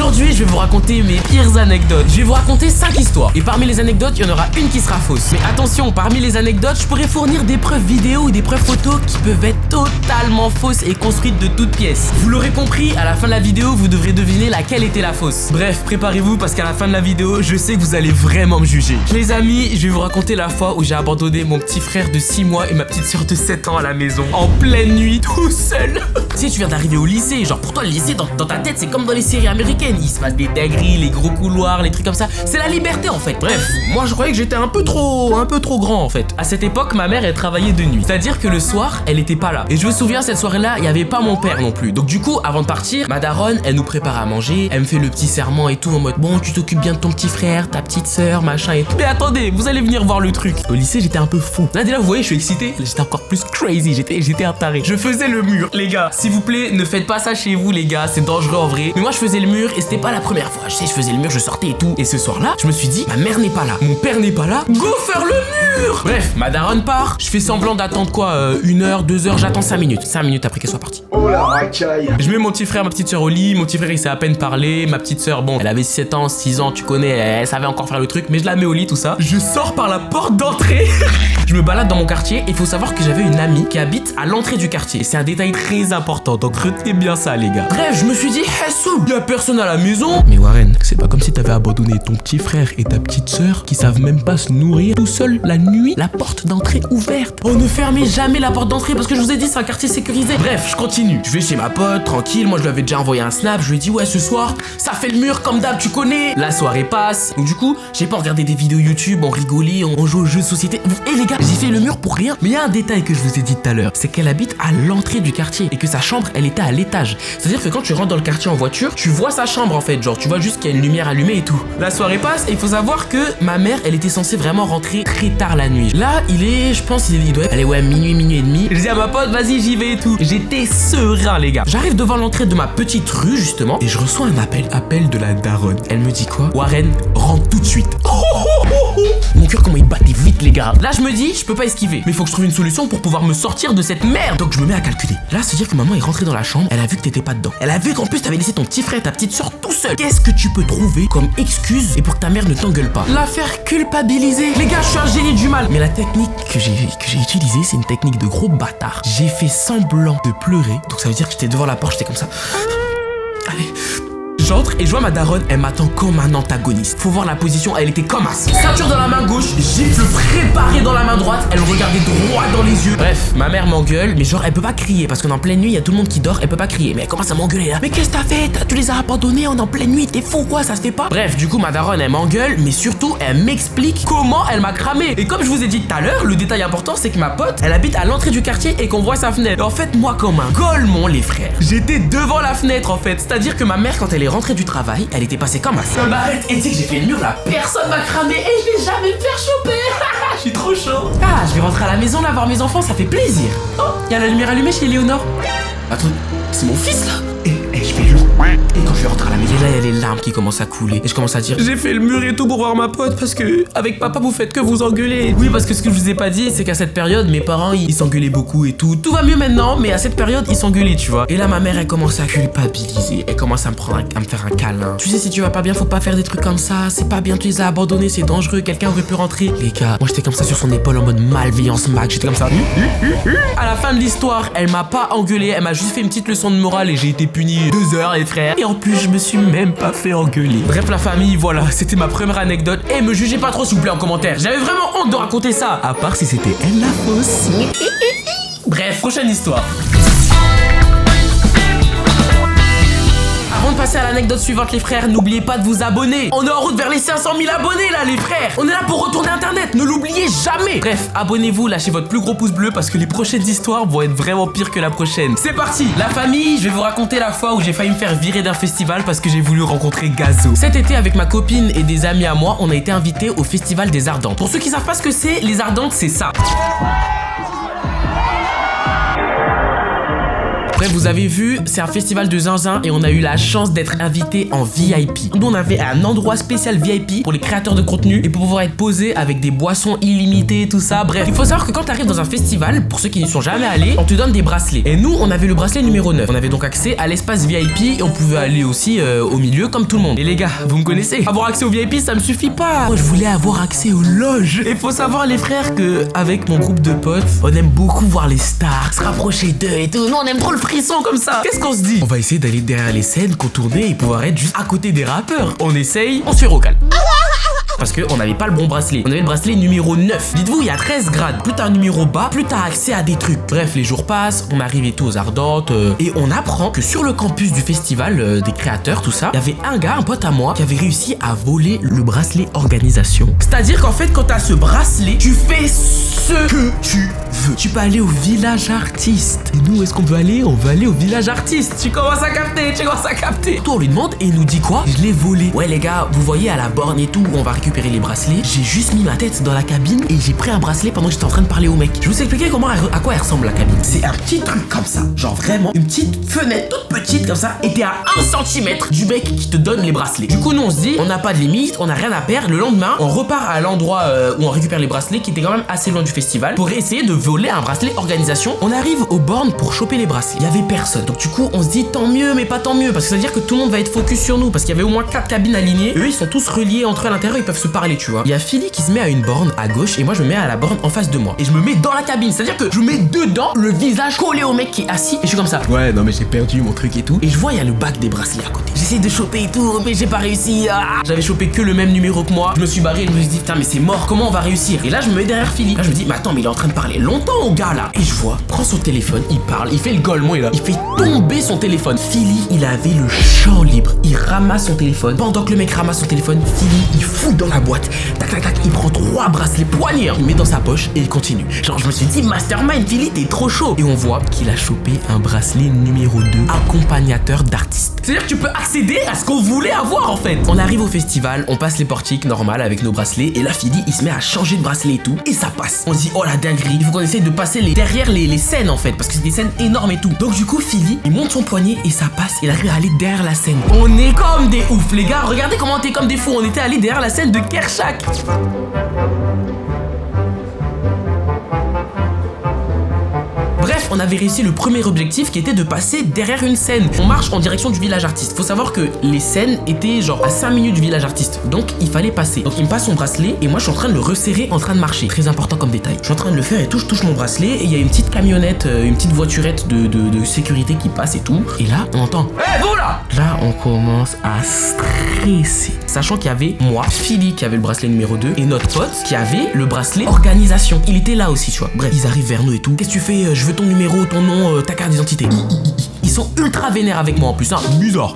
Aujourd'hui, je vais vous raconter mes pires anecdotes. Je vais vous raconter 5 histoires. Et parmi les anecdotes, il y en aura une qui sera fausse. Mais attention, parmi les anecdotes, je pourrais fournir des preuves vidéo ou des preuves photos qui peuvent être totalement fausses et construites de toutes pièces. Vous l'aurez compris, à la fin de la vidéo, vous devrez deviner laquelle était la fausse. Bref, préparez-vous parce qu'à la fin de la vidéo, je sais que vous allez vraiment me juger. Les amis, je vais vous raconter la fois où j'ai abandonné mon petit frère de 6 mois et ma petite soeur de 7 ans à la maison, en pleine nuit, tout seul. Tu sais, tu viens d'arriver au lycée, genre pour toi le lycée dans ta tête c'est comme dans les séries américaines. Il se passe des dingueries, les gros couloirs, les trucs comme ça. C'est la liberté en fait. Bref, moi je croyais que j'étais un peu trop grand en fait. À cette époque, ma mère elle travaillait de nuit. C'est-à-dire que le soir, elle était pas là. Et je me souviens cette soirée-là, il y avait pas mon père non plus. Donc du coup, avant de partir, ma daronne, elle nous prépare à manger, elle me fait le petit serment et tout en mode bon, tu t'occupes bien de ton petit frère, ta petite sœur, machin et tout. Mais attendez, vous allez venir voir le truc. Au lycée, j'étais un peu fou. Là déjà, vous voyez, je suis excité. J'étais encore plus crazy, j'étais un taré. Je faisais le mur, les gars. S'il vous plaît, ne faites pas ça chez vous, les gars, c'est dangereux en vrai. Mais moi, je faisais le mur et c'était pas la première fois. Je sais, je faisais le mur, je sortais et tout. Et ce soir-là, je me suis dit, ma mère n'est pas là, mon père n'est pas là, go faire le mur. Bref, ma daronne part. Je fais semblant d'attendre quoi, 1 heure, 2 heures, j'attends 5 minutes. 5 minutes après qu'elle soit partie. Oh la racaille. Je mets mon petit frère, ma petite soeur au lit. Mon petit frère, il sait à peine parler. Ma petite soeur, bon, elle avait 7 ans, 6 ans, tu connais, elle savait encore faire le truc. Mais je la mets au lit, tout ça. Je sors par la porte d'entrée. Je me balade dans mon quartier et il faut savoir que j'avais une amie qui habite à l'entrée du quartier. C'est un détail très important, donc retenez bien ça, les gars. Bref, je me suis dit, il y a personne à la maison. Mais Warren, c'est pas comme si t'avais abandonné ton petit frère et ta petite sœur qui savent même pas se nourrir tout seul la nuit, la porte d'entrée ouverte. Oh, ne fermez jamais la porte d'entrée parce que je vous ai dit, c'est un quartier sécurisé. Bref, je continue. Je vais chez ma pote, tranquille. Moi, je lui avais déjà envoyé un snap. Je lui ai dit, ouais, ce soir, ça fait le mur comme d'hab, tu connais. La soirée passe. Donc, du coup, j'ai pas regardé des vidéos YouTube, on rigolait, on joue aux jeux de société. Et les gars, j'ai fait le mur pour rien. Mais il y a un détail que je vous ai dit tout à l'heure, c'est qu'elle habite à l'entrée du quartier et que sa chambre, elle était à l'étage. C'est-à-dire que quand tu rentres dans le quartier en voiture, tu vois sa chambre en fait. Genre, tu vois juste qu'il y a une lumière allumée et tout. La soirée passe et il faut savoir que ma mère, elle était censée vraiment rentrer très tard la nuit. Là, il est, je pense, il doit être, allez, ouais, minuit et demi. Je dis à ma pote, vas-y, j'y vais et tout. J'étais serein, les gars. J'arrive devant l'entrée de ma petite rue, justement, et je reçois un appel de la daronne. Elle me dit quoi? Warren, rentre tout de suite. Mon cœur, comment il battait vite, les gars. Là, je me dis, je peux pas esquiver. Mais il faut que je trouve une solution pour pouvoir me sortir de cette merde. Donc, je me mets à calculer. Là, c'est-à-dire que maman est rentrée dans la chambre. Elle a vu que t'étais pas dedans. Elle a vu qu'en plus, t'avais laissé ton petit frère et ta petite soeur tout seul. Qu'est-ce que tu peux trouver comme excuse et pour que ta mère ne t'engueule pas? La faire culpabiliser. Les gars, je suis un génie du mal. Mais la technique que j'ai utilisée, c'est une technique de gros bâtard. J'ai fait semblant de pleurer. Donc, ça veut dire que j'étais devant la porte, j'étais comme ça. Allez. J'entre et je vois ma daronne, elle m'attend comme un antagoniste. Faut voir la position, elle était comme as. Ceinture dans la main gauche, gifle préparée dans la main droite, elle me regardait droit dans les yeux. Bref, ma mère m'engueule, mais genre elle peut pas crier parce qu'en pleine nuit, il y a tout le monde qui dort, elle peut pas crier. Mais elle commence à m'engueuler là. Mais qu'est-ce que t'as fait? Tu les as abandonnés, on est en pleine nuit, t'es fou quoi, ça se fait pas? Bref, du coup ma daronne elle m'engueule, mais surtout elle m'explique comment elle m'a cramé. Et comme je vous ai dit tout à l'heure, le détail important c'est que ma pote, elle habite à l'entrée du quartier et qu'on voit sa fenêtre. Et en fait, moi comme un golemon les frères, j'étais devant la fenêtre en fait. C'est-à-dire que ma mère quand elle est rentrée du travail, elle était passée comme ça. Bah arrête, et tu sais que j'ai fait le mur là, personne m'a cramé et je vais jamais me faire choper. Je suis trop chaud. Ah, je vais rentrer à la maison là voir mes enfants, ça fait plaisir. Oh, il y a la lumière allumée chez Léonore. Attends, c'est mon fils là. Et je fais le. Et quand je vais rentrer à la maison, là il y a les larmes qui commencent à couler. Et je commence à dire, j'ai fait le mur et tout pour voir ma pote parce que avec papa vous faites que vous engueuler. Oui, parce que ce que je vous ai pas dit, c'est qu'à cette période, mes parents ils s'engueulaient beaucoup et tout. Tout va mieux maintenant, mais à cette période ils s'engueulaient, tu vois. Et là ma mère elle commence à culpabiliser. Elle commence à me faire un câlin. Tu sais, si tu vas pas bien, faut pas faire des trucs comme ça. C'est pas bien, tu les as abandonnés, c'est dangereux. Quelqu'un aurait pu rentrer. Les gars, moi j'étais comme ça sur son épaule en mode malveillance max. J'étais comme ça. À la fin de l'histoire, elle m'a pas engueulé, elle m'a juste fait une petite leçon de morale et j'ai été puni 2 heures, les frères. Et en plus, je me suis même pas fait engueuler. Bref, la famille, voilà, c'était ma première anecdote. Et me jugez pas trop, s'il vous plaît, en commentaire. J'avais vraiment honte de raconter ça. À part si c'était elle la fausse. Bref, prochaine histoire. Avant de passer à l'anecdote suivante, les frères, n'oubliez pas de vous abonner. On est en route vers les 500 000 abonnés là, les frères. On est là pour retourner internet, ne l'oubliez jamais. Bref, abonnez-vous, lâchez votre plus gros pouce bleu parce que les prochaines histoires vont être vraiment pires que la prochaine. C'est parti. La famille, je vais vous raconter la fois où j'ai failli me faire virer d'un festival parce que j'ai voulu rencontrer Gazo. Cet été, avec ma copine et des amis à moi, on a été invités au festival des Ardentes. Pour ceux qui savent pas ce que c'est, les Ardentes, c'est ça. Bref, vous avez vu, c'est un festival de zinzin et on a eu la chance d'être invité en VIP. Nous, on avait un endroit spécial VIP pour les créateurs de contenu et pour pouvoir être posé avec des boissons illimitées, tout ça. Bref, il faut savoir que quand tu arrives dans un festival, pour ceux qui n'y sont jamais allés, on te donne des bracelets. Et nous, on avait le bracelet numéro 9. On avait donc accès à l'espace VIP et on pouvait aller aussi au milieu comme tout le monde. Et les gars, vous me connaissez, avoir accès au VIP, ça me suffit pas. Moi, je voulais avoir accès aux loges. Et faut savoir, les frères, que avec mon groupe de potes, on aime beaucoup voir les stars, se rapprocher d'eux et tout. Nous, on aime trop le frisson comme ça. Qu'est-ce qu'on se dit? On va essayer d'aller derrière les scènes, contourner et pouvoir être juste à côté des rappeurs. On essaye, on se fait recal. Parce qu'on n'avait pas le bon bracelet. On avait le bracelet numéro 9. Dites-vous, il y a 13 grades. Plus t'as un numéro bas, plus t'as accès à des trucs. Bref, les jours passent, on arrive et tout aux Ardentes. Et on apprend que sur le campus du festival des créateurs, tout ça, il y avait un gars, un pote à moi, qui avait réussi à voler le bracelet organisation. C'est-à-dire qu'en fait, quand t'as ce bracelet, tu fais ce que tu veux. Tu peux aller au village artiste. Et nous, où est-ce qu'on veut aller? On veut aller au village artiste. Tu commences à capter, Toi, on lui demande et il nous dit quoi? Je l'ai volé. Ouais, les gars, vous voyez à la borne et tout, où on va récupérer les bracelets, j'ai juste mis ma tête dans la cabine et j'ai pris un bracelet pendant que j'étais en train de parler au mec. Je vais vous expliquer à quoi elle ressemble la cabine. C'est un petit truc comme ça, genre vraiment une petite fenêtre toute petite comme ça, et t'es à 1 cm du mec qui te donne les bracelets. Du coup, nous on se dit, on n'a pas de limite, on n'a rien à perdre. Le lendemain, on repart à l'endroit où on récupère les bracelets, qui était quand même assez loin du festival, pour essayer de voler un bracelet organisation. On arrive aux bornes pour choper les bracelets. Il y avait personne. Donc du coup, on se dit tant mieux, mais pas tant mieux, parce que ça veut dire que tout le monde va être focus sur nous, parce qu'il y avait au moins 4 cabines alignées. Eux, ils sont tous reliés entre eux à l'intérieur, ils peuvent se parler, tu vois. Il y a Philly qui se met à une borne à gauche et moi je me mets à la borne en face de moi. Et je me mets dans la cabine, c'est-à-dire que je mets dedans, le visage collé au mec qui est assis, et je suis comme ça. Ouais, non mais j'ai perdu mon truc et tout. Et je vois, il y a le bac des bracelets à côté. J'essaie de choper et tout, mais j'ai pas réussi. J'avais chopé que le même numéro que moi. Je me suis barré et je me suis dit, putain, mais c'est mort, comment on va réussir? Et là, je me mets derrière Philly. Là, je me dis, mais attends, mais il est en train de parler longtemps au gars là. Et je vois, prend son téléphone, il parle, il fait le golemon et là, il fait tomber son téléphone. Philly, il avait le champ libre. Il ramasse son téléphone. Pendant que le mec ramasse son téléphone, Philly, il fout dans la boîte. Tac, tac, tac, il prend 3 bracelets poignets. Il met dans sa poche et il continue. Genre, je me suis dit, mastermind, Philly, t'es trop chaud. Et on voit qu'il a chopé un bracelet numéro 2, accompagnateur d'artiste. C'est-à-dire que tu peux accéder à ce qu'on voulait avoir en fait. On arrive au festival, on passe les portiques normal avec nos bracelets. Et là, Philly, il se met à changer de bracelet et tout. Et ça passe. On se dit, oh la dinguerie. Il faut qu'on essaye de passer derrière les scènes en fait. Parce que c'est des scènes énormes et tout. Donc, du coup, Philly, il monte son poignet et ça passe. Il arrive à aller derrière la scène. On est comme des oufs, les gars. Regardez comment on était comme des fous. On était allé derrière la scène de Kershak. Bref, on avait réussi le premier objectif qui était de passer derrière une scène. On marche en direction du village artiste. Faut savoir que les scènes étaient genre à 5 minutes du village artiste. Donc il fallait passer. Donc il me passe son bracelet et moi je suis en train de le resserrer en train de marcher. Très important comme détail. Je suis en train de le faire et tout, je touche mon bracelet et il y a une petite camionnette, une petite voiturette de sécurité qui passe et tout. Et là, on entend hey, vous là! Là, on commence à stresser. Sachant qu'il y avait moi, Philly qui avait le bracelet numéro 2 et notre pote qui avait le bracelet organisation. Il était là aussi, tu vois. Bref, ils arrivent vers nous et tout. Qu'est-ce que tu fais? Je veux ton numéro, ton nom, ta carte d'identité. Ils sont ultra vénères avec moi en plus, hein. Bizarre.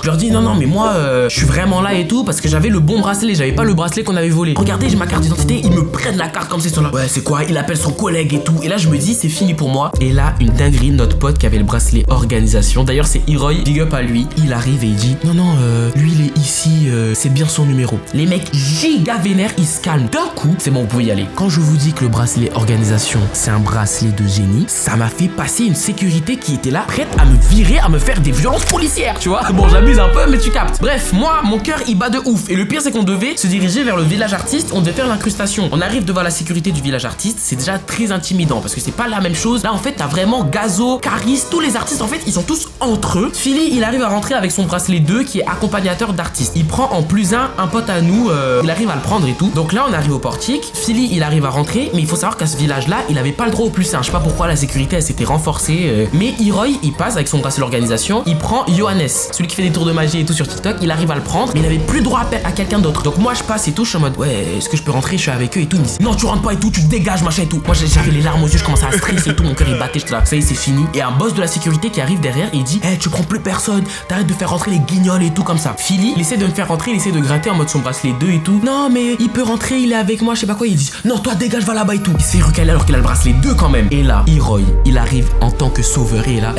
Je leur dis non, mais moi, je suis vraiment là et tout parce que j'avais le bon bracelet, j'avais pas le bracelet qu'on avait volé. Regardez, j'ai ma carte d'identité, ils me prennent la carte comme c'est là. Ouais, c'est quoi? Il appelle son collègue et tout. Et là, je me dis, c'est fini pour moi. Et là, une dinguerie, notre pote qui avait le bracelet organisation. D'ailleurs, c'est Hiroy, big up à lui. Il arrive et il dit non, lui, il est ici, c'est bien son numéro. Les mecs giga vénères, ils se calment. D'un coup, c'est bon, vous pouvez y aller. Quand je vous dis que le bracelet organisation, c'est un bracelet de génie, ça m'a fait passer une sécurité qui était là, prête à me virer, à me faire des violences policières, tu vois. Bon, j'abuse un peu, mais tu captes. Bref, moi, mon cœur, il bat de ouf. Et le pire, c'est qu'on devait se diriger vers le village artiste, on devait faire l'incrustation. On arrive devant la sécurité du village artiste, c'est déjà très intimidant parce que c'est pas la même chose. Là, en fait, t'as vraiment Gazo, Caris, tous les artistes, en fait, ils sont tous entre eux. Philly, il arrive à rentrer avec son bracelet 2 qui est accompagnateur d'artiste. Il prend en plus un pote à nous, il arrive à le prendre et tout. Donc là, on arrive au portique. Philly, il arrive à rentrer, mais il faut savoir qu'à ce village-là, il avait pas le droit au plus 1. Je sais pas pourquoi la sécurité, elle s'était renforcée. Mais Hiroy, il passe avec son bracelet organisation, il prend Johannes, celui qui fait des tours de magie et tout sur TikTok, il arrive à le prendre, mais il avait plus droit à quelqu'un d'autre. Donc moi, je passe et tout, je suis en mode, ouais, est-ce que je peux rentrer? Je suis avec eux et tout. Ils me disent, non, tu rentres pas et tout, tu te dégages, machin et tout. Moi, j'avais les larmes aux yeux, je commençais à stresser et tout, mon cœur il battait, j'étais là, ça y est, c'est fini. Et un boss de la sécurité qui arrive derrière et il dit, hey, tu prends plus personne, t'arrêtes de faire rentrer les guignols et tout comme ça. Philly, il essaie de me faire rentrer, il essaie de gratter en mode son bracelet 2 et tout. Non, mais il peut rentrer, il est avec moi, je sais pas quoi. Il dit, non, toi dégage, va là-bas et tout. Il se fait recaler alors qu'il a le bracelet 2 quand même. Et là, Hiroy, il arrive en tant que sauveur et là,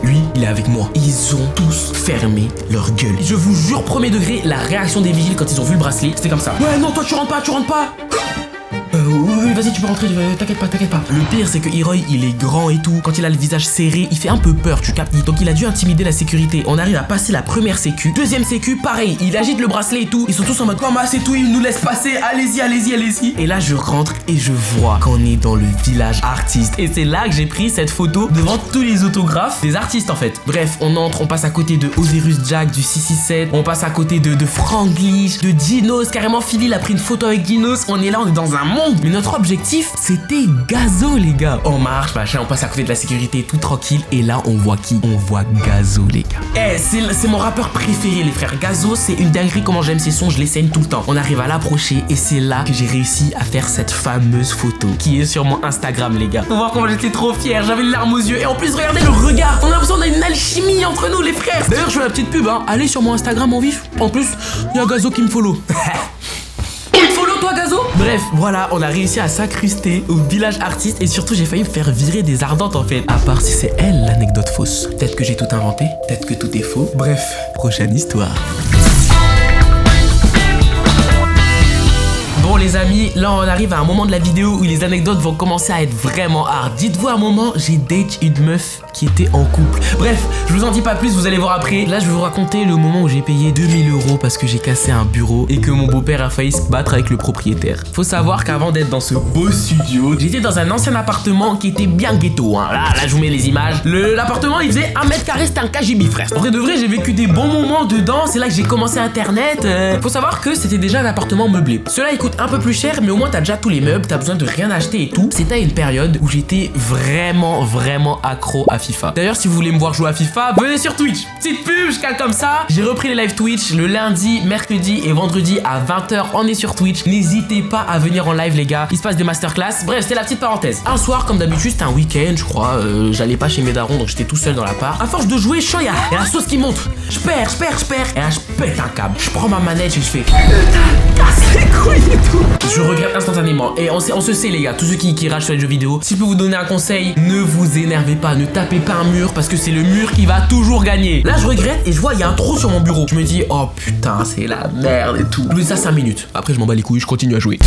lui, il est avec moi. Ils ont tous fermé leur gueule. Je vous jure, premier degré, la réaction des vigiles quand ils ont vu le bracelet, c'était comme ça. Ouais, non, toi tu rentres pas. Oui, vas-y, tu peux rentrer, t'inquiète pas. Le pire, c'est que Hiroy, il est grand et tout. Quand il a le visage serré, il fait un peu peur, tu captes. Donc il a dû intimider la sécurité. On arrive à passer la première sécu. Deuxième sécu, pareil, il agite le bracelet et tout. Ils sont tous en mode, maman, c'est tout, il nous laisse passer. Allez-y. Et là, je rentre et je vois qu'on est dans le village artiste. Et c'est là que j'ai pris cette photo devant tous les autographes des artistes en fait. Bref, on entre, on passe à côté de Osiris Jack du 667. On passe à côté de Franglish, de Dinos. Carrément, Philly, il a pris une photo avec Dinos. On est là, on est dans un monde. Mais notre objectif, c'était Gazo, les gars. On marche, machin, on passe à côté de la sécurité, tout tranquille. Et là, on voit qui? On voit Gazo, les gars. C'est mon rappeur préféré, les frères. Gazo, c'est une dinguerie, comment j'aime ses sons, je les saigne tout le temps. On arrive à l'approcher et c'est là que j'ai réussi à faire cette fameuse photo qui est sur mon Instagram, les gars. Faut voir comment j'étais trop fier, j'avais les larmes aux yeux. Et en plus, regardez le regard. On a l'impression qu'on a une alchimie entre nous, les frères. D'ailleurs, je fais la petite pub, hein. Allez sur mon Instagram en vif. En plus, il y a Gazo qui me follow. Il te follow, toi, Gazo? Bref, voilà, on a réussi à s'incruster au village artiste. Et surtout, j'ai failli me faire virer des ardentes, en fait. À part si c'est elle, l'anecdote fausse. Peut-être que j'ai tout inventé, peut-être que tout est faux. Bref, prochaine histoire. Bon les amis, là on arrive à un moment de la vidéo où les anecdotes vont commencer à être vraiment hard. Dites-vous à un moment, j'ai date une meuf qui était en couple. Bref, je vous en dis pas plus, vous allez voir après. Là je vais vous raconter le moment où j'ai payé 2000 € parce que j'ai cassé un bureau et que mon beau-père a failli se battre avec le propriétaire. Faut savoir qu'avant d'être dans ce beau studio, j'étais dans un ancien appartement qui était bien ghetto, hein. Là je vous mets les images. L'appartement il faisait 1 mètre carré, c'était un KGB, frère. En vrai de vrai, j'ai vécu des bons moments dedans. C'est là que j'ai commencé Internet. Faut savoir que c'était déjà un appartement meublé. Cela il coûte un peu plus cher, mais au moins t'as déjà tous les meubles, t'as besoin de rien acheter et tout. C'était à une période où j'étais vraiment accro à FIFA. D'ailleurs, si vous voulez me voir jouer à FIFA, venez sur Twitch. Petite pub, je cale comme ça. J'ai repris les live Twitch le lundi, mercredi et vendredi à 20 h. On est sur Twitch. N'hésitez pas à venir en live, les gars. Il se passe des masterclass. Bref, c'était la petite parenthèse. Un soir, comme d'habitude, c'était un week-end, je crois. J'allais pas chez mes darons, donc j'étais tout seul dans l'appart. À force de jouer, choya. Et la sauce qui monte. Je perds. Et là, je pète un câble. Je prends ma manette et je fais casse les couilles et tout. Je regrette instantanément. Et on se sait, les gars, tous ceux qui ragent sur les jeux vidéo, si je peux vous donner un conseil, ne vous énervez pas, ne tapez pas un mur parce que c'est le mur qui va toujours gagner. Là, je regrette et je vois, il y a un trou sur mon bureau. Je me dis, oh putain, c'est la merde et tout. Je me dis ça 5 minutes. Après, je m'en bats les couilles, je continue à jouer.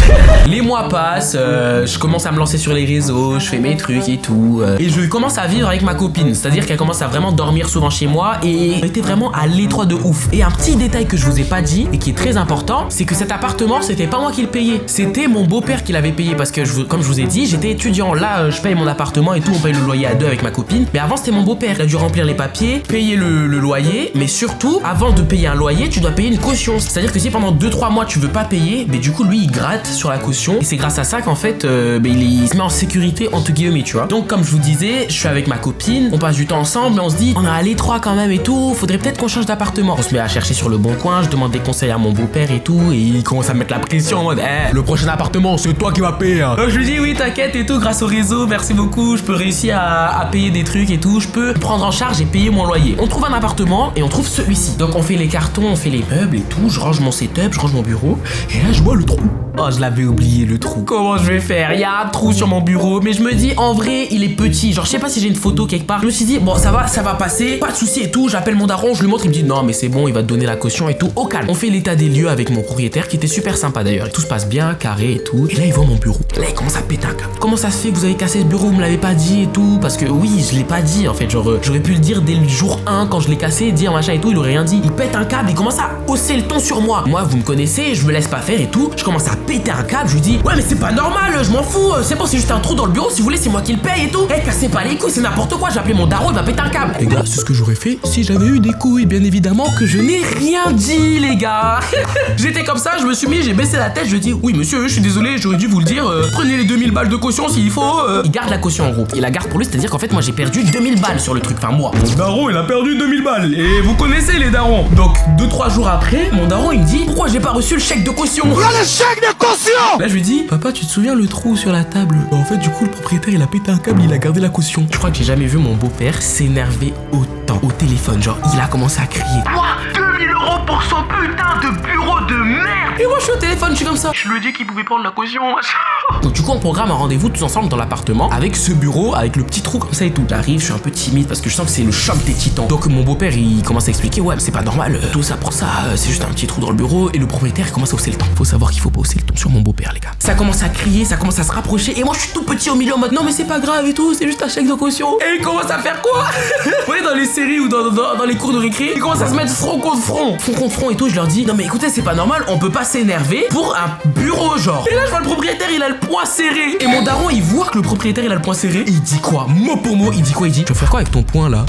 Les mois passent, je commence à me lancer sur les réseaux, je fais mes trucs et tout. Et je commence à vivre avec ma copine. C'est-à-dire qu'elle commence à vraiment dormir souvent chez moi et on était vraiment à l'étroit de ouf. Et un petit détail que je vous ai pas dit et qui est très important, c'est que cet appartement, c'était pas moi qui le payais. C'était mon beau-père qui l'avait payé parce que, comme je vous ai dit, j'étais étudiant. Là, je paye mon appartement et tout, on paye le loyer à 2 avec ma copine. Mais avant, c'était mon beau-père. Il a dû remplir les papiers, payer le loyer. Mais surtout, avant de payer un loyer, tu dois payer une caution. C'est-à-dire que si pendant 2-3 mois, tu veux pas payer, mais du coup, lui, il gratte sur la caution. Et c'est grâce à ça qu'en fait, il se met en sécurité, entre guillemets, tu vois. Donc, comme je vous disais, je suis avec ma copine, on passe du temps ensemble, mais on se dit, on est à l'étroit quand même et tout. Faudrait peut-être qu'on change d'appartement. On se met à chercher sur le bon coin, je demande des conseils à mon beau-père et tout. Et il commence à mettre la pression en mode, le prochain appartement, c'est toi qui vas payer, hein. Donc je lui dis oui, t'inquiète et tout, grâce au réseau, merci beaucoup, je peux réussir à payer des trucs et tout, je peux prendre en charge et payer mon loyer. On trouve un appartement et on trouve celui-ci. Donc on fait les cartons, on fait les meubles et tout, je range mon setup, je range mon bureau et là je vois le trou. Oh, je l'avais oublié, le trou. Comment je vais faire? Il y a un trou sur mon bureau, mais je me dis en vrai, il est petit. Genre je sais pas si j'ai une photo quelque part. Je me suis dit bon, ça va passer, pas de souci et tout. J'appelle mon daron, je lui montre, il me dit non mais c'est bon, il va te donner la caution et tout. Au calme. On fait l'état des lieux avec mon propriétaire qui était super sympa d'ailleurs. Tout se passe bien, carré et tout. Et là il voit mon bureau. Là il commence à péter un câble. Comment ça se fait que vous avez cassé ce bureau, vous me l'avez pas dit et tout? Parce que oui, je l'ai pas dit en fait. Genre j'aurais pu le dire dès le jour 1 quand je l'ai cassé, dire machin et tout, il aurait rien dit. Il pète un câble, il commence à hausser le ton sur moi. Moi vous me connaissez, je me laisse pas faire et tout. Je commence à péter un câble, je lui dis ouais mais c'est pas normal, je m'en fous, c'est bon, c'est juste un trou dans le bureau, si vous voulez c'est moi qui le paye et tout. Cassez pas les couilles, c'est n'importe quoi, j'ai appelé mon daron, il va péter un câble. Les gars, c'est ce que j'aurais fait si j'avais eu des couilles, bien évidemment que je n'ai rien dit les gars. J'étais comme ça, je me suis mis, j'ai baissé la tête, je dis oui monsieur, je suis désolé, j'aurais dû vous le dire, prenez les 2000 balles de caution s'il faut. Il garde la caution en gros, il la garde pour lui, c'est à dire qu'en fait moi j'ai perdu 2000 balles sur le truc, enfin moi. Mon daron il a perdu 2000 balles et vous connaissez les darons. Donc 2-3 jours après, mon daron il me dit pourquoi j'ai pas reçu le chèque de caution? Il y a le chèque de caution. Là je lui dis papa, tu te souviens le trou sur la table? En fait du coup le propriétaire il a pété un câble, il a gardé la caution. Je crois que j'ai jamais vu mon beau-père s'énerver autant au téléphone, genre il a commencé à crier. Quoi, 2000 € pour son putain de bureau de merde? Et moi je suis au téléphone, je suis comme ça. Je lui ai dit qu'il pouvait prendre la caution, machin. Donc du coup on programme un rendez-vous tous ensemble dans l'appartement avec ce bureau, avec le petit trou comme ça et tout. J'arrive, je suis un peu timide parce que je sens que c'est le choc des titans. Donc mon beau-père il commence à expliquer, ouais c'est pas normal, tout ça pour ça, c'est juste un petit trou dans le bureau. Et le propriétaire commence à hausser le ton. Faut savoir qu'il faut pas hausser le ton sur mon beau-père les gars. Ça commence à crier, ça commence à se rapprocher et moi je suis tout petit au milieu en mode non mais c'est pas grave et tout, c'est juste un chèque de caution. Et il commence à faire quoi? Vous voyez dans les séries ou dans les cours de récré, ils commencent à se mettre front contre front et tout. Je leur dis non mais écoutez c'est pas normal, on peut pas s'énerver pour un bureau genre. Et là je vois le propriétaire il a le poing serré. Et mon daron il voit que le propriétaire il a le poing serré et il dit quoi? Mot pour mot il dit quoi? Il dit tu vas faire quoi avec ton poing là?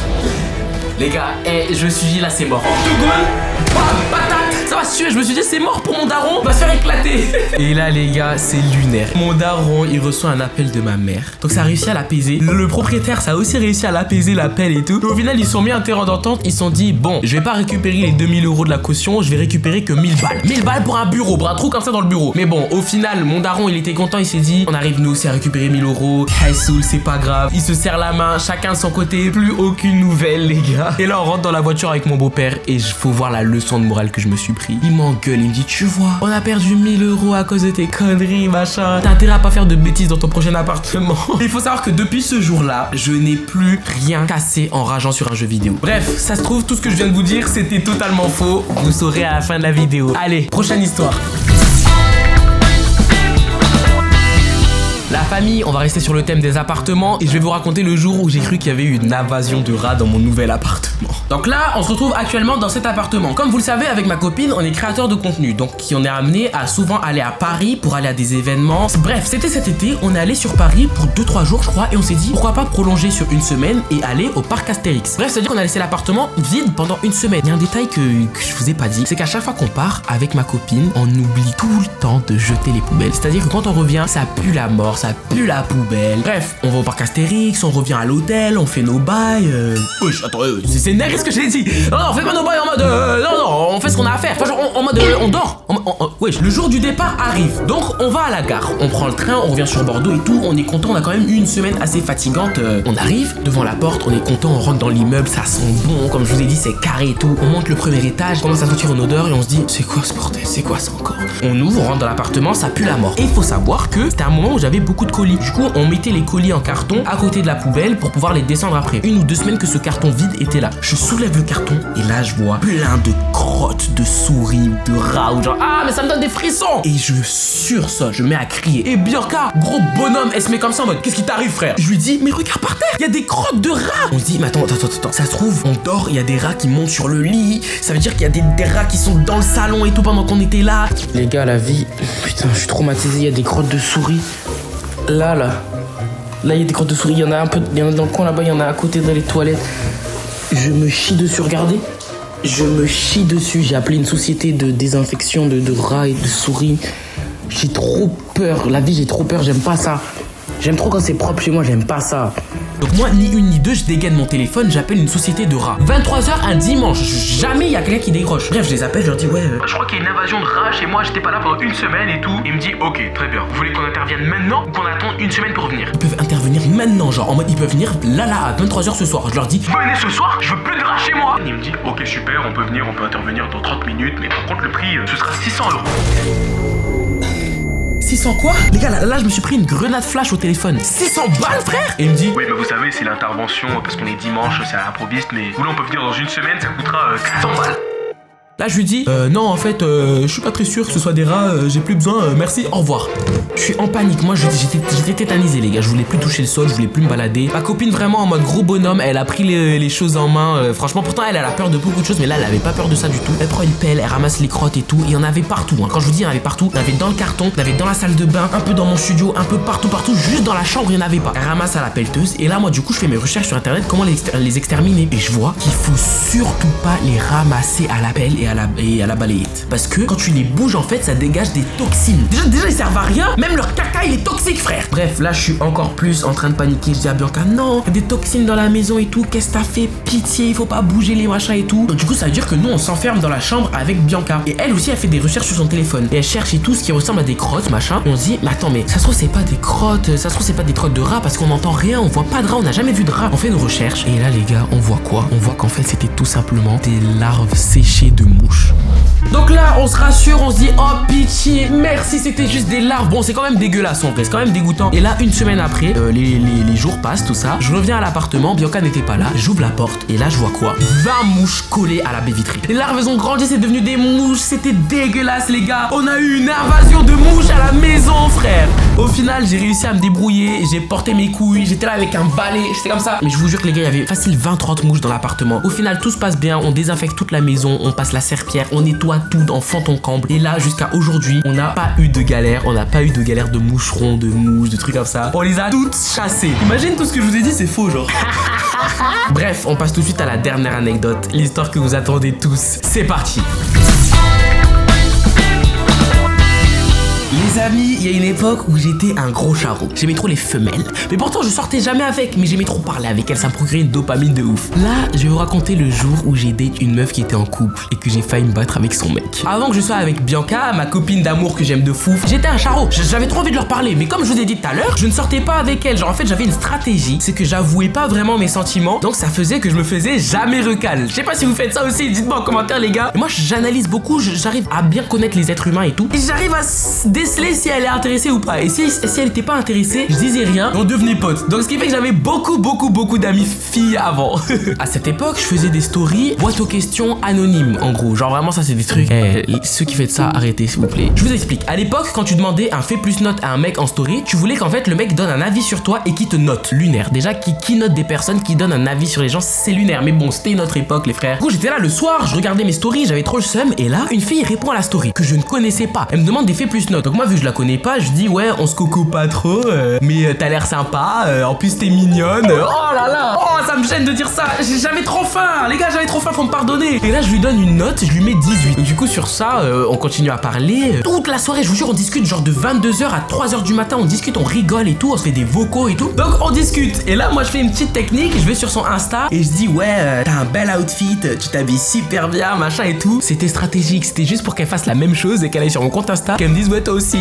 Les gars, je me suis dit là c'est mort. Tout goal, patate, ça va se tuer. Je me suis dit c'est mort pour mon daron, on va se faire éclater. Et là les gars, c'est lunaire. Mon daron, il reçoit un appel de ma mère. Donc ça a réussi à l'apaiser. Le propriétaire, ça a aussi réussi à l'apaiser, l'appel et tout. Et au final, ils sont mis un terrain d'entente. Ils se sont dit bon, je vais pas récupérer les 2000 € de la caution, je vais récupérer que 1000 balles. 1000 balles pour un bureau, pour un trou comme ça dans le bureau. Mais bon, au final, mon daron, il était content. Il s'est dit on arrive nous aussi à récupérer 1000 €. Haïsoul, c'est pas grave. Il se serre la main, chacun de son côté. Plus aucune nouvelle les gars. Et là on rentre dans la voiture avec mon beau-père et faut voir la leçon de morale que je me suis pris. Il m'engueule, il me dit tu vois, on a perdu 1000 € à cause de tes conneries machin. T'as intérêt à pas faire de bêtises dans ton prochain appartement. Il faut savoir que depuis ce jour-là, je n'ai plus rien cassé en rageant sur un jeu vidéo. Bref, ça se trouve tout ce que je viens de vous dire c'était totalement faux. Vous saurez à la fin de la vidéo. Allez, prochaine histoire. La famille, on va rester sur le thème des appartements et je vais vous raconter le jour où j'ai cru qu'il y avait eu une invasion de rats dans mon nouvel appartement. Donc là, on se retrouve actuellement dans cet appartement. Comme vous le savez, avec ma copine, on est créateur de contenu. Donc on est amené à souvent aller à Paris pour aller à des événements. Bref, c'était cet été, on est allé sur Paris pour 2-3 jours je crois et on s'est dit pourquoi pas prolonger sur une semaine et aller au parc Astérix. Bref, c'est-à-dire qu'on a laissé l'appartement vide pendant une semaine. Il y a un détail que je vous ai pas dit, c'est qu'à chaque fois qu'on part avec ma copine, on oublie tout le temps de jeter les poubelles. C'est-à-dire que quand on revient, ça pue la mort, ça pue la poubelle. Bref, on va au parc Astérix, on revient à l'hôtel, on fait nos bails. Wesh, attends, c'est nerveux ce que j'ai dit. Non, on fait pas nos bails en mode. Non, on fait ce qu'on a à faire. Enfin, genre, en mode. On dort. Wesh, le jour du départ arrive. Donc, on va à la gare. On prend le train, on revient sur Bordeaux et tout. On est content, on a quand même eu une semaine assez fatigante. On arrive devant la porte, on est content, on rentre dans l'immeuble, ça sent bon. Comme je vous ai dit, c'est carré et tout. On monte le premier étage, on commence à sentir une odeur et on se dit, c'est quoi ce bordel? C'est quoi ça encore? On ouvre, on rentre dans l'appartement, ça pue la mort. Et il faut savoir que c'était un moment où j'avais beaucoup de colis. Du coup, on mettait les colis en carton à côté de la poubelle pour pouvoir les descendre après. 1 ou 2 semaines que ce carton vide était là. Je soulève le carton et là, je vois plein de crottes de souris ou de rats ou genre ah mais ça me donne des frissons. Et je sursaute, je me mets à crier. Et Bianca, gros bonhomme, elle se met comme ça en mode qu'est-ce qui t'arrive frère? Je lui dis mais regarde par terre, il y a des crottes de rats. On se dit mais attends. Ça se trouve, on dort, il y a des rats qui montent sur le lit. Ça veut dire qu'il y a des rats qui sont dans le salon et tout pendant qu'on était là. Les gars, la vie, putain, je suis traumatisé, il y a des crottes de souris. Là, il y a des crottes de souris, il y en a dans le coin là-bas, il y en a à côté dans les toilettes. Je me chie dessus, regardez. Je me chie dessus. J'ai appelé une société de désinfection de rats et de souris. J'ai trop peur. La vie, j'ai trop peur. J'aime pas ça. J'aime trop quand c'est propre chez moi. J'aime pas ça. Donc moi, ni une ni deux, je dégaine mon téléphone. J'appelle une société de rats. 23h un dimanche. Jamais il y a quelqu'un qui décroche. Bref, je les appelle. Je leur dis ouais. Je crois qu'il y a une invasion de rats chez moi. J'étais pas là pendant une semaine et tout. Il me dit ok, très bien. Vous voulez qu'on intervienne maintenant ou qu'on attende une semaine pour venir? Ils peuvent intervenir maintenant, genre en mode ils peuvent venir là à 23h ce soir. Je leur dis venez ce soir. Je veux plus de rats chez moi. Il me dit ok super, on peut venir, on peut intervenir dans 30 minutes, mais par contre le prix ce sera 600 €. 600 quoi? Les gars, là je me suis pris une grenade flash au téléphone. 600 balles frère? Et il me dit oui mais vous savez c'est l'intervention parce qu'on est dimanche, c'est à l'improviste, mais vous là on peut venir dans une semaine, ça coûtera 400 balles. Là je lui dis non en fait je suis pas très sûr que ce soit des rats, j'ai plus besoin, merci, au revoir. Je suis en panique, moi j'étais tétanisé les gars, je voulais plus toucher le sol, je voulais plus me balader. Ma copine vraiment en mode gros bonhomme, elle a pris les choses en main, franchement pourtant elle a peur de beaucoup de choses mais là elle avait pas peur de ça du tout. Elle prend une pelle, elle ramasse les crottes et tout, il y en avait partout hein. Quand je vous dis il y en avait partout, il y en avait dans le carton, il y en avait dans la salle de bain, un peu dans mon studio, un peu partout, juste dans la chambre il y en avait pas. Elle ramasse à la pelleteuse et là moi du coup je fais mes recherches sur internet comment les exterminer et je vois qu'il faut surtout pas les ramasser à la pelle et à la balayette. Parce que quand tu les bouges en fait ça dégage des toxines. Déjà ils servent à rien, même leur caca il est toxique frère. Bref là je suis encore plus en train de paniquer. Je dis à Bianca non, il y a des toxines dans la maison et tout, qu'est-ce que t'as fait? Pitié, il faut pas bouger les machins et tout. Donc du coup ça veut dire que nous on s'enferme dans la chambre avec Bianca. Et elle aussi elle fait des recherches sur son téléphone. Et elle cherche et tout ce qui ressemble à des crottes machin. Et on se dit mais attends mais ça se trouve c'est pas des crottes, ça se trouve c'est pas des crottes de rats parce qu'on n'entend rien, on voit pas de rats, on n'a jamais vu de rats. On fait nos recherches et là les gars on voit quoi? On voit qu'en fait c'était tout simplement des larves séchées de mouches. Donc là on se rassure, on se dit oh pitié, merci, c'était juste des larves. Bon, c'est quand même dégueulasse en vrai, c'est quand même dégoûtant. Et là, une semaine après, les jours passent, tout ça. Je reviens à l'appartement, Bianca n'était pas là. J'ouvre la porte et là, je vois quoi? 20 mouches collées à la baie vitrée. Les larves, elles ont grandi, c'est devenu des mouches. C'était dégueulasse, les gars. On a eu une invasion de mouches à la maison, frère. Au final, j'ai réussi à me débrouiller. J'ai porté mes couilles. J'étais là avec un balai. J'étais comme ça. Mais je vous jure que les gars, il y avait facile 20-30 mouches dans l'appartement. Au final, tout se passe bien. On désinfecte toute la maison. On passe la serpillière. On nettoie tout en fond en comble. Et là, jusqu'à aujourd'hui, on n'a pas eu de galère. On n'a pas eu de galère de moucherons, de mouches, de trucs comme ça. On les a toutes chassées. Imagine tout ce que je vous ai dit, c'est faux, genre. Bref, on passe tout de suite à la dernière anecdote. L'histoire que vous attendez tous. C'est parti. Les amis, il y a une époque où j'étais un gros charreau. J'aimais trop les femelles. Mais pourtant, je sortais jamais avec. Mais j'aimais trop parler avec elles. Ça me procurait une dopamine de ouf. Là, je vais vous raconter le jour où j'ai date une meuf qui était en couple et que j'ai failli me battre avec son mec. Avant que je sois avec Bianca, ma copine d'amour que j'aime de fou, j'étais un charreau. J'avais trop envie de leur parler. Mais comme je vous ai dit tout à l'heure, je ne sortais pas avec elle. Genre, en fait, j'avais une stratégie. C'est que j'avouais pas vraiment mes sentiments. Donc, ça faisait que je me faisais jamais recal. Je sais pas si vous faites ça aussi. Dites-moi en commentaire, les gars. Et moi, j'analyse beaucoup. J'arrive à bien connaître les êtres humains et tout. Et j'arrive à déceler si elle est intéressée ou pas. Et si elle était pas intéressée, je disais rien, on devenait potes. Donc ce qui fait que j'avais beaucoup d'amis filles avant. À cette époque, je faisais des stories boîte aux questions anonymes, en gros. Genre vraiment ça c'est des trucs. Ceux qui faites ça, arrêtez s'il vous plaît. Je vous explique. À l'époque, quand tu demandais un fait plus note à un mec en story, tu voulais qu'en fait le mec donne un avis sur toi et qui te note. Lunaire. Déjà qui note des personnes qui donnent un avis sur les gens, c'est lunaire. Mais bon, c'était une autre époque les frères. Du coup, j'étais là le soir, je regardais mes stories, j'avais trop le seum. Et là, une fille répond à la story que je ne connaissais pas. Elle me demande des faits plus notes. Donc moi, vu que je la connais pas, je dis ouais, on se coco pas trop, mais t'as l'air sympa, en plus t'es mignonne. Oh là là, oh ça me gêne de dire ça. J'avais trop faim, les gars, j'avais trop faim, faut me pardonner. Et là je lui donne une note, je lui mets 18. Donc du coup sur ça, on continue à parler. Toute la soirée, je vous jure, on discute genre de 22h à 3h du matin, on discute, on rigole et tout, on se fait des vocaux et tout. Donc on discute. Et là moi je fais une petite technique, je vais sur son Insta et je dis ouais, t'as un bel outfit, tu t'habilles super bien, machin et tout. C'était stratégique, c'était juste pour qu'elle fasse la même chose et qu'elle aille sur mon compte Insta, qu'elle me dise ouais toi aussi.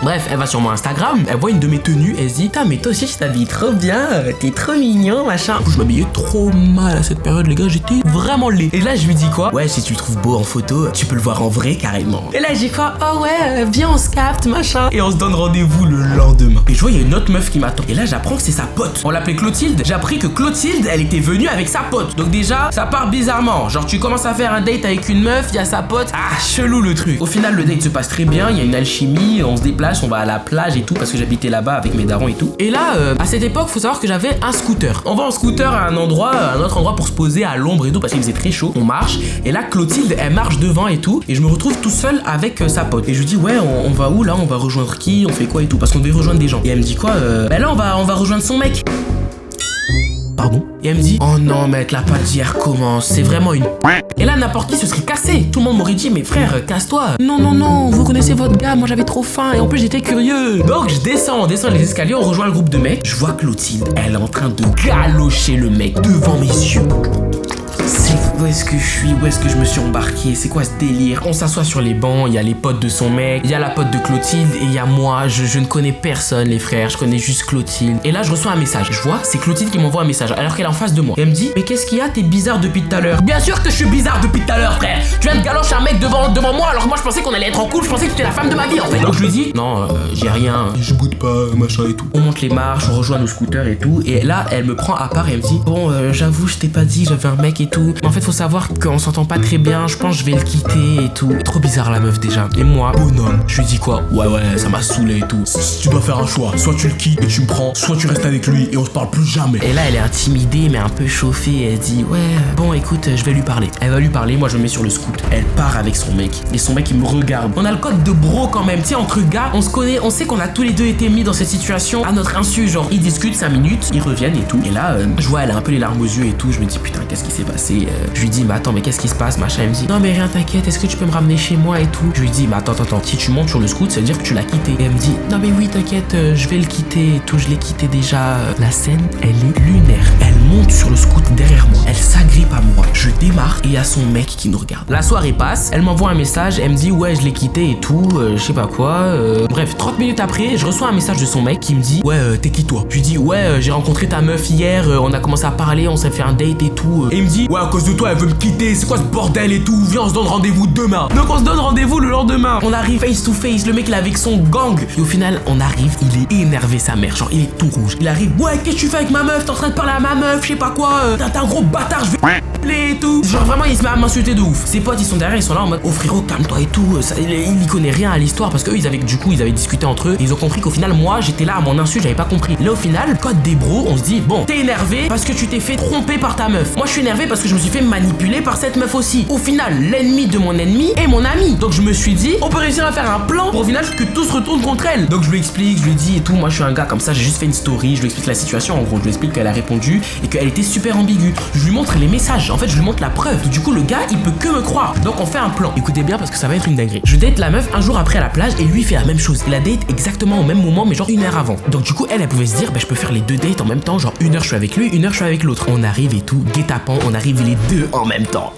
Bref, elle va sur mon Instagram, elle voit une de mes tenues, elle se dit putain mais toi aussi tu t'habilles trop bien, t'es trop mignon machin. Du coup je m'habillais trop mal à cette période les gars, j'étais vraiment laid. Et là je lui dis quoi? Ouais, si tu le trouves beau en photo, tu peux le voir en vrai carrément. Et là j'ai quoi? Oh ouais, viens on se capte machin. Et on se donne rendez-vous le lendemain. Et je vois il y a une autre meuf qui m'attend. Et là j'apprends que c'est sa pote. On l'appelait Clotilde. J'ai appris que Clotilde elle était venue avec sa pote. Donc déjà ça part bizarrement. Genre tu commences à faire un date avec une meuf, il y a sa pote. Ah chelou le truc. Au final le date se passe très bien, il y a une alchimie, on se déplace, on va à la plage et tout parce que j'habitais là-bas avec mes darons et tout. Et là à cette époque faut savoir que j'avais un scooter. On va en scooter à un autre endroit pour se poser à l'ombre et tout parce qu'il faisait très chaud. On marche et là Clotilde elle marche devant et tout et je me retrouve tout seul avec sa pote. Et je lui dis ouais on va où là? On va rejoindre qui? On fait quoi et tout? Parce qu'on devait rejoindre des gens. Et elle me dit quoi? Bah là on va rejoindre son mec. Pardon? Et elle me dit oh non mec, la patte d'hier commence, c'est vraiment une... Et là n'importe qui se serait cassé. Tout le monde m'aurait dit mais frère casse-toi. Non, vous connaissez votre gars, moi j'avais trop faim et en plus j'étais curieux. Donc je descends les escaliers, on rejoint le groupe de mecs. Je vois Clotilde, elle est en train de galocher le mec devant mes yeux. Où est-ce que je suis? Où est-ce que je me suis embarqué? C'est quoi ce délire? On s'assoit sur les bancs, il y a les potes de son mec, il y a la pote de Clotilde et il y a moi. Je ne connais personne les frères, je connais juste Clotilde. Et là je reçois un message, je vois, c'est Clotilde qui m'envoie un message alors qu'elle est en face de moi. Et elle me dit mais qu'est-ce qu'il y a? T'es bizarre depuis tout à l'heure. Bien sûr que je suis bizarre depuis tout à l'heure frère. Tu viens de galocher un mec devant moi alors que moi je pensais qu'on allait être en couple, je pensais que tu étais la femme de ma vie en fait. Donc je lui dis non, j'ai rien, je boude pas, machin et tout. On monte les marches, on rejoint nos scooters et tout. Et là elle me prend à part et elle me dit bon j'avoue je t'ai pas dit j'avais un mec et tout. Mais en fait faut savoir qu'on s'entend pas très bien, je pense que je vais le quitter et tout. Trop bizarre la meuf déjà. Et moi, bonhomme, je lui dis quoi? Ouais, ça m'a saoulé et tout. Tu dois faire un choix, soit tu le quittes et tu me prends, soit tu restes avec lui et on se parle plus jamais. Et là elle est intimidée mais un peu chauffée, elle dit ouais, bon écoute, je vais lui parler. Elle va lui parler, moi je me mets sur le scoot. Elle part avec son mec et son mec il me regarde. On a le code de bro quand même, tu sais, entre gars, on se connaît, on sait qu'on a tous les deux été mis dans cette situation à notre insu, genre ils discutent 5 minutes, ils reviennent et tout. Et là, je vois elle a un peu les larmes aux yeux et tout, je me dis putain qu'est-ce qui s'est passé? Je lui dis mais attends mais qu'est-ce qui se passe machin? Elle me dit non mais rien t'inquiète, est-ce que tu peux me ramener chez moi et tout? Je lui dis mais attends, si tu montes sur le scoot ça veut dire que tu l'as quitté. Et elle me dit non mais oui t'inquiète, je vais le quitter et tout, je l'ai quitté déjà. La scène elle est lunaire. Elle monte sur le scoot derrière moi. Elle s'agrippe à moi. Je démarre et il y a son mec qui nous regarde. La soirée passe. Elle m'envoie un message. Elle me dit ouais, je l'ai quitté et tout. Je sais pas quoi. Bref, 30 minutes après, je reçois un message de son mec qui me dit ouais, t'es qui toi? Je lui dis ouais, j'ai rencontré ta meuf hier. On a commencé à parler. On s'est fait un date et tout. Et il me dit ouais, à cause de toi, elle veut me quitter. C'est quoi ce bordel et tout? Viens, on se donne rendez-vous demain. Donc on se donne rendez-vous le lendemain. On arrive face to face. Le mec il est avec son gang. Et au final, on arrive. Il est énervé sa mère. Genre, il est tout rouge. Il arrive. Ouais, qu'est-ce que tu fais avec ma meuf? T'es en train de parler à ma meuf? Je sais pas quoi. T'es un gros bâtard. Je vais et tout. Genre vraiment il se met à m'insulter de ouf. Ses potes ils sont derrière, ils sont là en mode oh frérot calme-toi et tout. Ça, il y connaît rien à l'histoire parce qu'eux ils avaient discuté entre eux. Ils ont compris qu'au final moi j'étais là à mon insu, j'avais pas compris. Là au final, code des bros, on se dit bon t'es énervé parce que tu t'es fait tromper par ta meuf. Moi je suis énervé parce que je me suis fait manipuler par cette meuf aussi. Au final l'ennemi de mon ennemi est mon ami. Donc je me suis dit on peut réussir à faire un plan pour au final que tout se retourne contre elle. Donc je lui explique, je lui dis et tout. Moi je suis un gars comme ça, j'ai juste fait une story. Je lui explique la situation en gros. Je lui explique qu'elle a répondu et qu'elle était super ambiguë. Je lui montre les messages. En fait je lui montre la preuve. Du coup le gars il peut que me croire. Donc on fait un plan. Écoutez bien parce que ça va être une dinguerie. Je date la meuf un jour après à la plage et lui fait la même chose. Il la date exactement au même moment mais genre 1 heure avant. Donc du coup elle pouvait se dire bah je peux faire les 2 dates en même temps. Genre 1 heure je suis avec lui, 1 heure je suis avec l'autre. On arrive et tout, guet-apens, on arrive les 2 en même temps.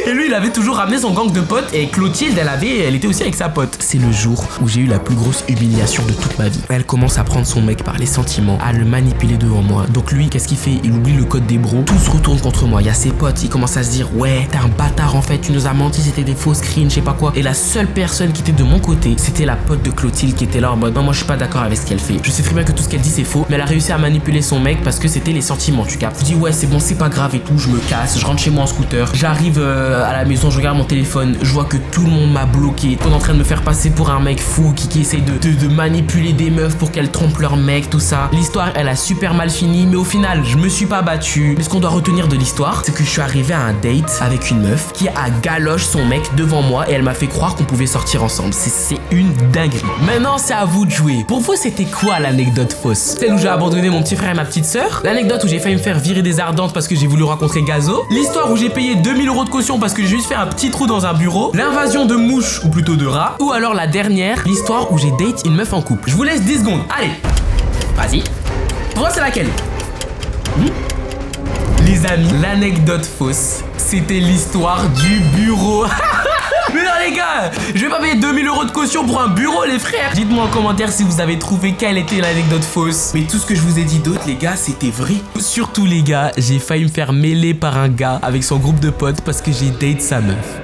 Et lui il avait toujours ramené son gang de potes et Clotilde elle était aussi avec sa pote. C'est le jour où j'ai eu la plus grosse humiliation de toute ma vie. Elle commence à prendre son mec par les sentiments, à le manipuler devant moi. Donc lui qu'est-ce qu'il fait? Il oublie le code des bros. Tout se retourne contre moi. Il y a ses potes, ils commencent à se dire ouais t'es un bâtard en fait, tu nous as menti, c'était des faux screens, je sais pas quoi. Et la seule personne qui était de mon côté, c'était la pote de Clotilde qui était là en mode non moi je suis pas d'accord avec ce qu'elle fait. Je sais très bien que tout ce qu'elle dit c'est faux, mais elle a réussi à manipuler son mec parce que c'était les sentiments, tu captes. Je dis ouais c'est bon, c'est pas grave et tout, je me casse, je rentre chez moi en scooter. J'arrive à la maison, je regarde mon téléphone, je vois que tout le monde m'a bloqué. On est en train de me faire passer pour un mec fou qui essaye de manipuler des meufs pour qu'elles trompent leur mec, tout ça. L'histoire elle a super mal fini, mais au final je me suis pas battu. Mais ce qu'on doit retenir de l'histoire, c'est que je suis arrivé à un date avec une meuf qui a galoche son mec devant moi et elle m'a fait croire qu'on pouvait sortir ensemble. C'est une dinguerie. Maintenant c'est à vous de jouer. Pour vous c'était quoi l'anecdote fausse? Celle où j'ai abandonné mon petit frère et ma petite sœur? L'anecdote où j'ai failli me faire virer des ardentes parce que j'ai voulu rencontrer Gazo? L'histoire où j'ai payé 2000 € de caution parce que j'ai juste fait un petit trou dans un bureau? L'invasion de mouches ou plutôt de rats? Ou alors la dernière, l'histoire où j'ai date une meuf en couple? Je vous laisse 10 secondes. Allez, vas-y. Pour moi c'est laquelle? Les amis, l'anecdote fausse, c'était l'histoire du bureau. Mais non les gars, je vais pas payer 2000 € de caution pour un bureau les frères. Dites-moi en commentaire si vous avez trouvé quelle était l'anecdote fausse. Mais tout ce que je vous ai dit d'autre les gars, c'était vrai. Surtout les gars, j'ai failli me faire mêler par un gars avec son groupe de potes parce que j'ai date sa meuf.